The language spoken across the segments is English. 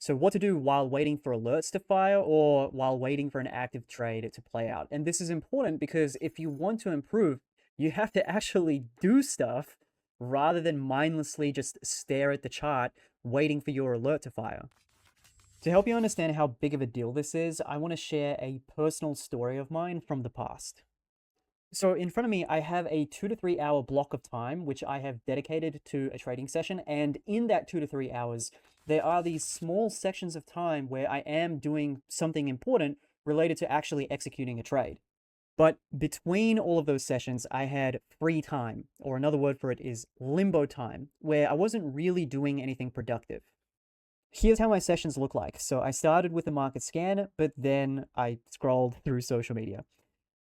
So what to do while waiting for alerts to fire or while waiting for an active trade to play out. And this is important because if you want to improve, you have to actually do stuff rather than mindlessly just stare at the chart waiting for your alert to fire. To help you understand how big of a deal this is, I want to share a personal story of mine from the past. So in front of me, I have a 2 to 3 hour block of time, which I have dedicated to a trading session. And in that 2 to 3 hours, there are these small sections of time where I am doing something important related to actually executing a trade. But between all of those sessions, I had free time, or another word for it is limbo time, where I wasn't really doing anything productive. Here's how my sessions look like. So I started with a market scan, but then I scrolled through social media.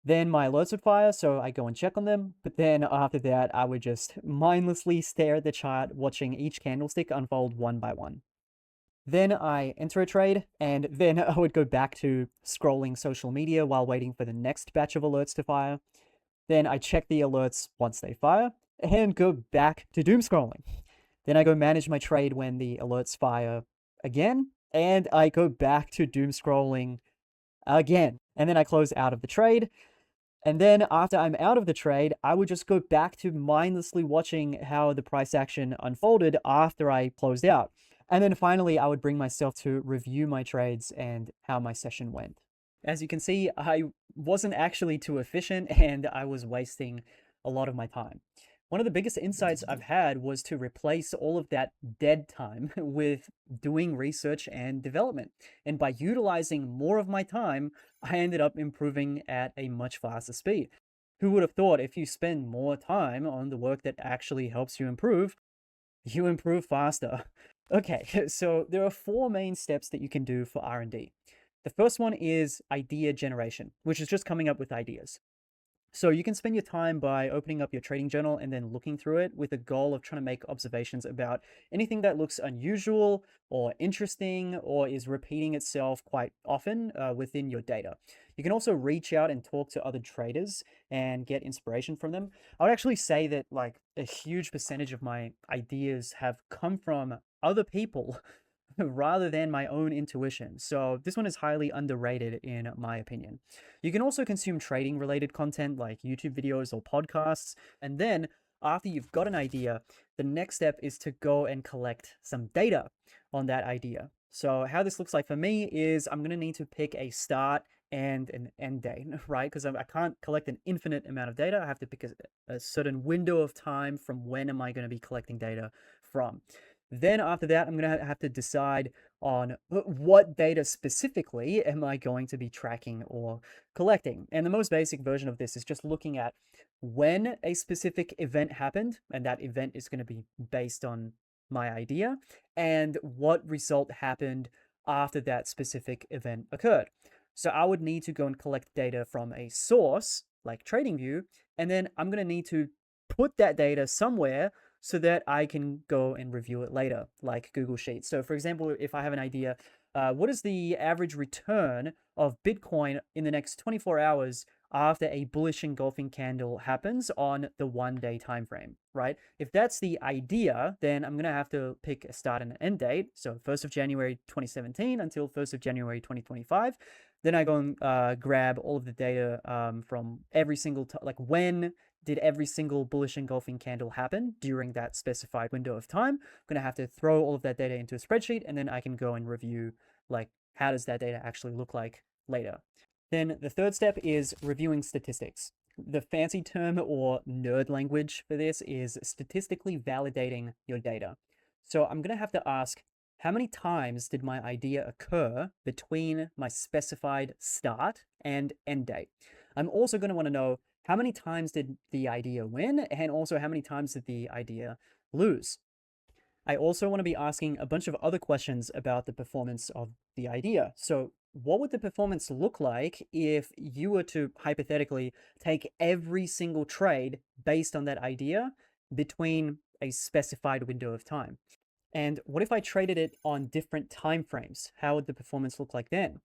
Then my alerts would fire, so I go and check on them. But then after that, I would just mindlessly stare at the chart, watching each candlestick unfold one by one. Then I enter a trade, and then I would go back to scrolling social media while waiting for the next batch of alerts to fire. Then I check the alerts once they fire, and go back to doom scrolling. Then I go manage my trade when the alerts fire again, and I go back to doom scrolling again. And then I close out of the trade. And then after I'm out of the trade, I would just go back to mindlessly watching how the price action unfolded after I closed out. And then finally, I would bring myself to review my trades and how my session went. As you can see, I wasn't actually too efficient and I was wasting a lot of my time. One of the biggest insights I've had was to replace all of that dead time with doing research and development. And by utilizing more of my time, I ended up improving at a much faster speed. Who would have thought if you spend more time on the work that actually helps you improve faster? Okay, so there are four main steps that you can do for R&D. The first one is idea generation, which is just coming up with ideas. So you can spend your time by opening up your trading journal and then looking through it with a goal of trying to make observations about anything that looks unusual or interesting or is repeating itself quite often within your data. You can also reach out and talk to other traders and get inspiration from them. I would actually say that like a huge percentage of my ideas have come from other people rather than my own intuition. So this one is highly underrated in my opinion. You can also consume trading related content like YouTube videos or podcasts. And then after you've got an idea, the next step is to go and collect some data on that idea. So how this looks like for me is I'm going to need to pick a start and an end date, right? Because I can't collect an infinite amount of data. I have to pick a certain window of time from when am I going to be collecting data from. Then after that, I'm going to have to decide on what data specifically am I going to be tracking or collecting. And the most basic version of this is just looking at when a specific event happened, and that event is going to be based on my idea, and what result happened after that specific event occurred. So I would need to go and collect data from a source like TradingView, and then I'm going to need to put that data somewhere so that I can go and review it later, like Google Sheets. So for example, if I have an idea, what is the average return of Bitcoin in the next 24 hours after a bullish engulfing candle happens on the 1 day time frame, right? If that's the idea, then I'm going to have to pick a start and an end date. So 1st of January 2017 until 1st of January 2025. Then I go and grab all of the data from every single time, like when did every single bullish engulfing candle happen during that specified window of time. I'm going to have to throw all of that data into a spreadsheet, and then I can go and review, like, how does that data actually look like later. Then the third step is reviewing statistics. The fancy term or nerd language for this is statistically validating your data. So I'm going to have to ask, how many times did my idea occur between my specified start and end date? I'm also going to want to know how many times did the idea win, and also how many times did the idea lose. I also want to be asking a bunch of other questions about the performance of the idea. So what would the performance look like if you were to hypothetically take every single trade based on that idea between a specified window of time? And what if I traded it on different time frames? How would the performance look like then?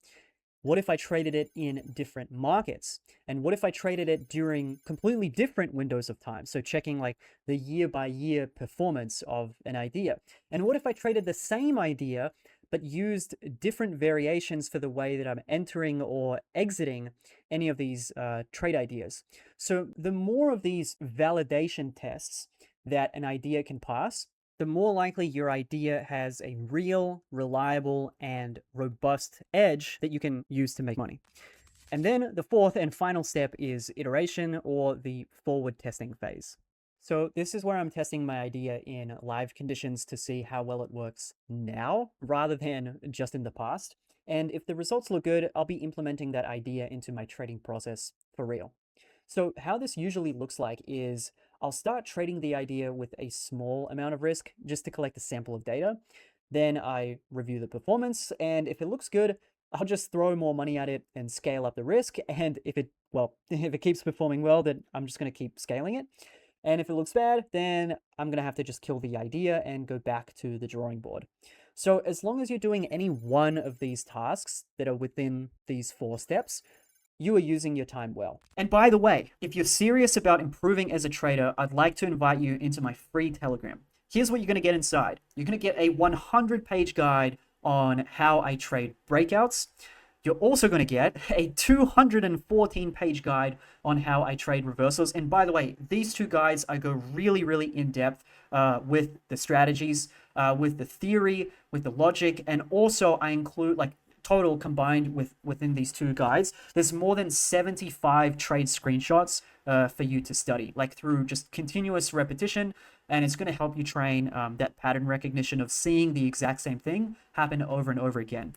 What if I traded it in different markets? And what if I traded it during completely different windows of time? So checking like the year by year performance of an idea. And what if I traded the same idea, but used different variations for the way that I'm entering or exiting any of these trade ideas. So the more of these validation tests that an idea can pass, the more likely your idea has a real, reliable, and robust edge that you can use to make money. And then the fourth and final step is iteration, or the forward testing phase. So this is where I'm testing my idea in live conditions to see how well it works now rather than just in the past. And if the results look good, I'll be implementing that idea into my trading process for real. So how this usually looks like is I'll start trading the idea with a small amount of risk just to collect a sample of data. Then I review the performance, and if it looks good, I'll just throw more money at it and scale up the risk. And if it, well, if it keeps performing well, then I'm just going to keep scaling it. And if it looks bad, then I'm going to have to just kill the idea and go back to the drawing board. So as long as you're doing any one of these tasks that are within these 4 steps, you are using your time well. And by the way, if you're serious about improving as a trader, I'd like to invite you into my free Telegram. Here's what you're going to get inside. You're going to get a 100-page guide on how I trade breakouts. You're also going to get a 214-page guide on how I trade reversals. And by the way, these 2 guides, I go really, really in depth with the strategies, with the theory, with the logic, and also I include like total combined within these 2 guides, there's more than 75 trade screenshots for you to study, like through just continuous repetition, and it's going to help you train that pattern recognition of seeing the exact same thing happen over and over again.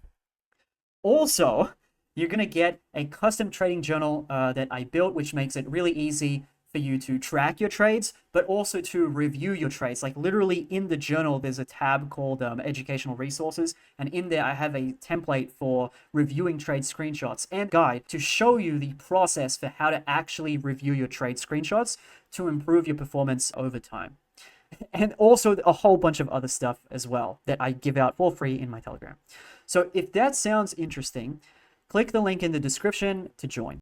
Also, you're going to get a custom trading journal that I built, which makes it really easy for you to track your trades, but also to review your trades. Like literally in the journal, there's a tab called educational resources. And in there, I have a template for reviewing trade screenshots and guide to show you the process for how to actually review your trade screenshots to improve your performance over time. And also a whole bunch of other stuff as well that I give out for free in my Telegram. So if that sounds interesting, click the link in the description to join.